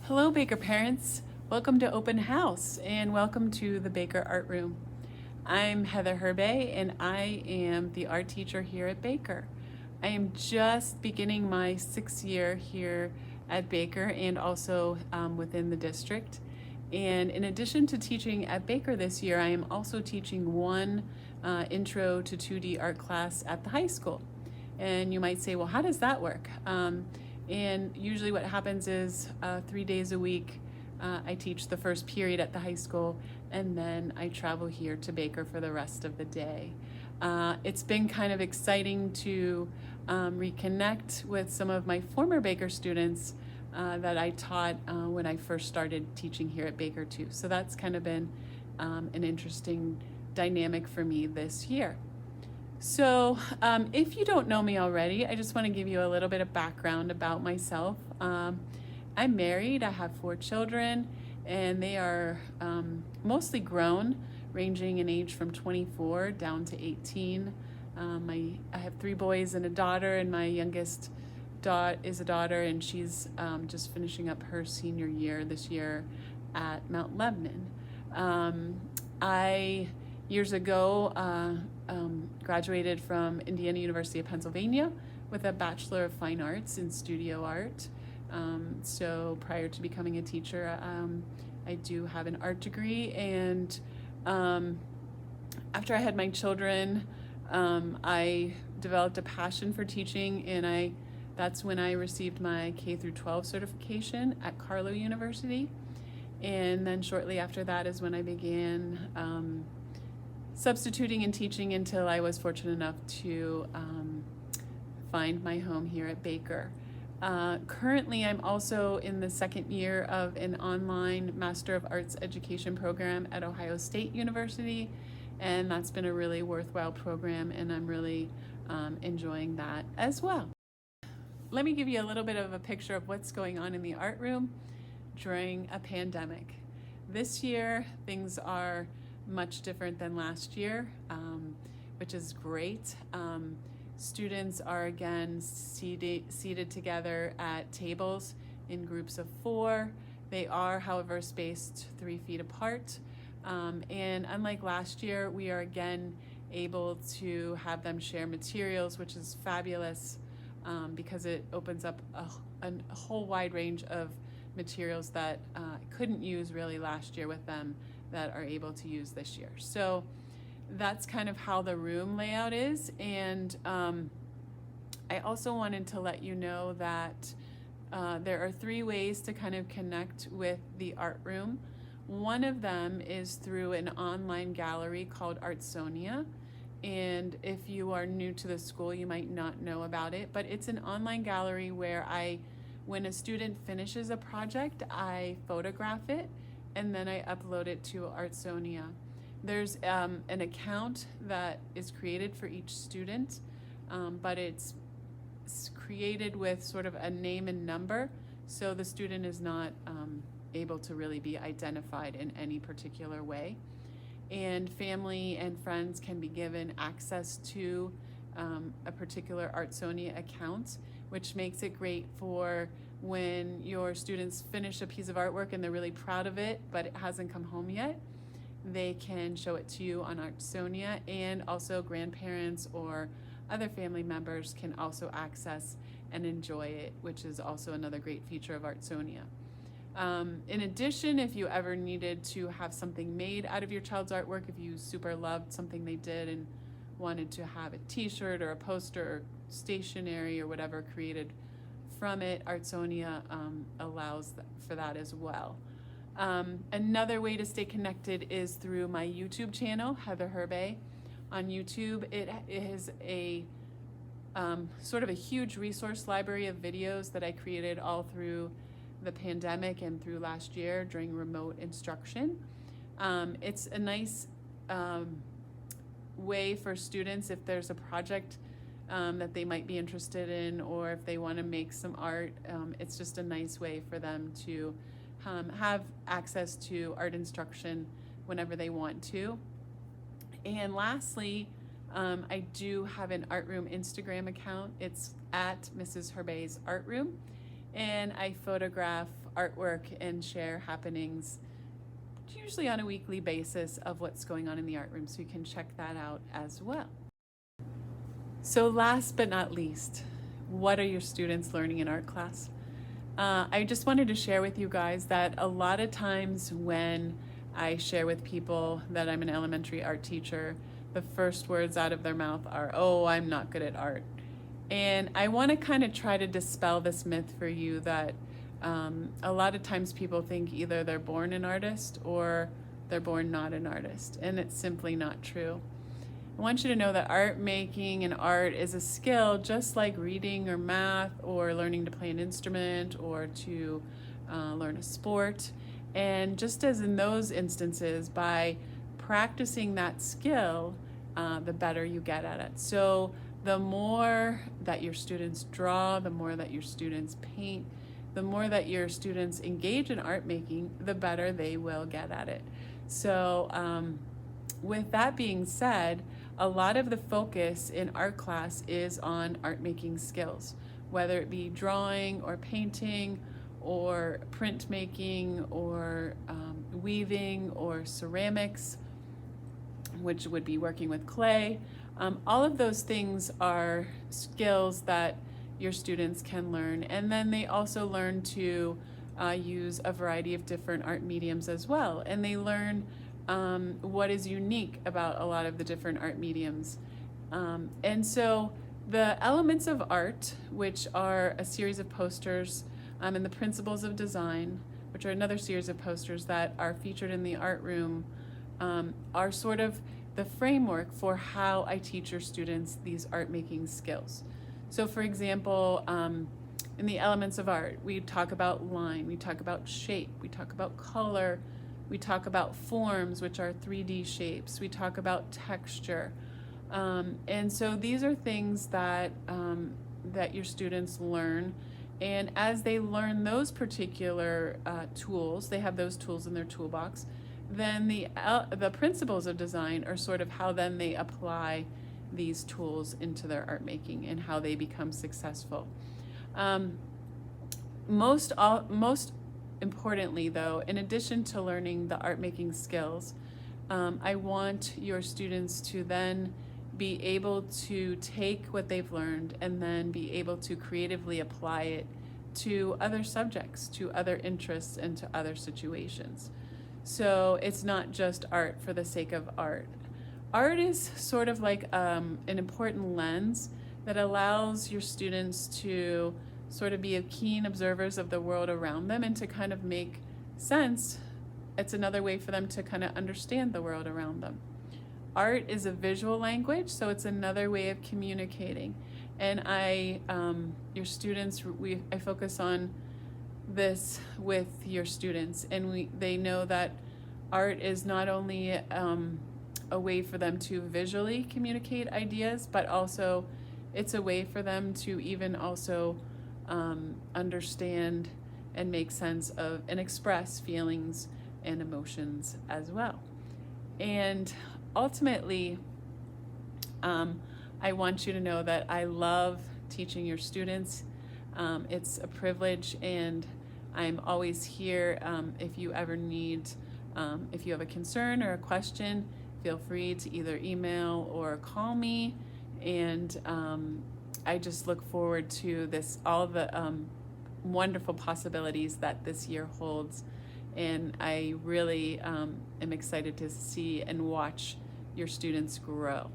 Hello, Baker parents. Welcome to Open House and welcome to the Baker Art Room. I'm Heather Herbay and I am the art teacher here at Baker. I am just beginning my 6th year here at Baker and also within the district. And in addition to teaching at Baker this year, I am also teaching one intro to 2D art class at the high school. And you might say, well, how does that work? And usually what happens is 3 days a week, I teach the first period at the high school, and then I travel here to Baker for the rest of the day. It's been kind of exciting to reconnect with some of my former Baker students that I taught when I first started teaching here at Baker too. So that's kind of been an interesting dynamic for me this year. So if you don't know me already, I just want to give you a little bit of background about myself. I'm married, I have 4 children, and they are mostly grown, ranging in age from 24 down to 18. I have 3 boys and a daughter, and my youngest is a daughter, and she's just finishing up her senior year this year at Mount Lebanon. I years ago graduated from Indiana University of Pennsylvania with a Bachelor of Fine Arts in Studio Art. So prior to becoming a teacher, I do have an art degree, and after I had my children, I developed a passion for teaching, and that's when I received my K-12 certification at Carlow University. And then shortly after that is when I began substituting and teaching until I was fortunate enough to find my home here at Baker. Currently, I'm also in the 2nd year of an online Master of Arts education program at Ohio State University, and that's been a really worthwhile program, and I'm really enjoying that as well. Let me give you a little bit of a picture of what's going on in the art room during a pandemic. This year, things are much different than last year, which is great. Students are again seated together at tables in groups of 4. They are, however, spaced 3 feet apart. And unlike last year, we are again able to have them share materials, which is fabulous because it opens up a whole wide range of materials that I couldn't use really last year with them that are able to use this year. So that's kind of how the room layout is. And I also wanted to let you know that there are 3 ways to kind of connect with the art room. One of them is through an online gallery called Artsonia. And if you are new to the school, you might not know about it, but it's an online gallery where when a student finishes a project, I photograph it and then I upload it to Artsonia. There's an account that is created for each student, but it's created with sort of a name and number, so the student is not able to really be identified in any particular way. And family and friends can be given access to a particular Artsonia account, which makes it great for when your students finish a piece of artwork and they're really proud of it, but it hasn't come home yet. They can show it to you on Artsonia, and also grandparents or other family members can also access and enjoy it, which is also another great feature of Artsonia. In addition, if you ever needed to have something made out of your child's artwork, if you super loved something they did and wanted to have a t-shirt or a poster or stationery or whatever created from it, Artsonia allows for that as well. Another way to stay connected is through my YouTube channel, Heather Herbay. On YouTube, it is a sort of a huge resource library of videos that I created all through the pandemic and through last year during remote instruction. It's a nice way for students, if there's a project that they might be interested in, or if they want to make some art, it's just a nice way for them to have access to art instruction whenever they want to. And lastly, I do have an art room Instagram account. It's at Mrs. Herbay's Art Room, and I photograph artwork and share happenings, usually on a weekly basis, of what's going on in the art room, so you can check that out as well. So last but not least, what are your students learning in art class? I just wanted to share with you guys that a lot of times when I share with people that I'm an elementary art teacher, the first words out of their mouth are, "Oh, I'm not good at art." And I want to kind of try to dispel this myth for you that a lot of times people think either they're born an artist or they're born not an artist, and it's simply not true. I want you to know that art making and art is a skill just like reading or math or learning to play an instrument or to learn a sport. And just as in those instances, by practicing that skill, the better you get at it. So the more that your students draw, the more that your students paint, the more that your students engage in art making, the better they will get at it. So with that being said, a lot of the focus in art class is on art making skills, whether it be drawing or painting or printmaking or weaving or ceramics, which would be working with clay. All of those things are skills that your students can learn, and then they also learn to use a variety of different art mediums as well, and they learn what is unique about a lot of the different art mediums. And so the elements of art, which are a series of posters, and the principles of design, which are another series of posters that are featured in the art room, are sort of the framework for how I teach your students these art making skills. So for example, in the elements of art, we talk about line, we talk about shape, we talk about color, we talk about forms, which are 3D shapes, we talk about texture. And so these are things that, that your students learn. And as they learn those particular tools, they have those tools in their toolbox, then the principles of design are sort of how then they apply these tools into their art making and how they become successful. Most importantly though, in addition to learning the art making skills, I want your students to then be able to take what they've learned and then be able to creatively apply it to other subjects, to other interests, and to other situations. So it's not just art for the sake of art. Art is sort of like an important lens that allows your students to sort of be keen observers of the world around them and to kind of make sense. It's another way for them to kind of understand the world around them. Art is a visual language, so it's another way of communicating. And your students, I focus on this with your students, and they know that art is not only a way for them to visually communicate ideas, but also it's a way for them to even also understand and make sense of and express feelings and emotions as well. And ultimately, I want you to know that I love teaching your students. It's a privilege, and I'm always here. If you ever need, if you have a concern or a question, feel free to either email or call me. And I just look forward to all the wonderful possibilities that this year holds. And I really am excited to see and watch your students grow.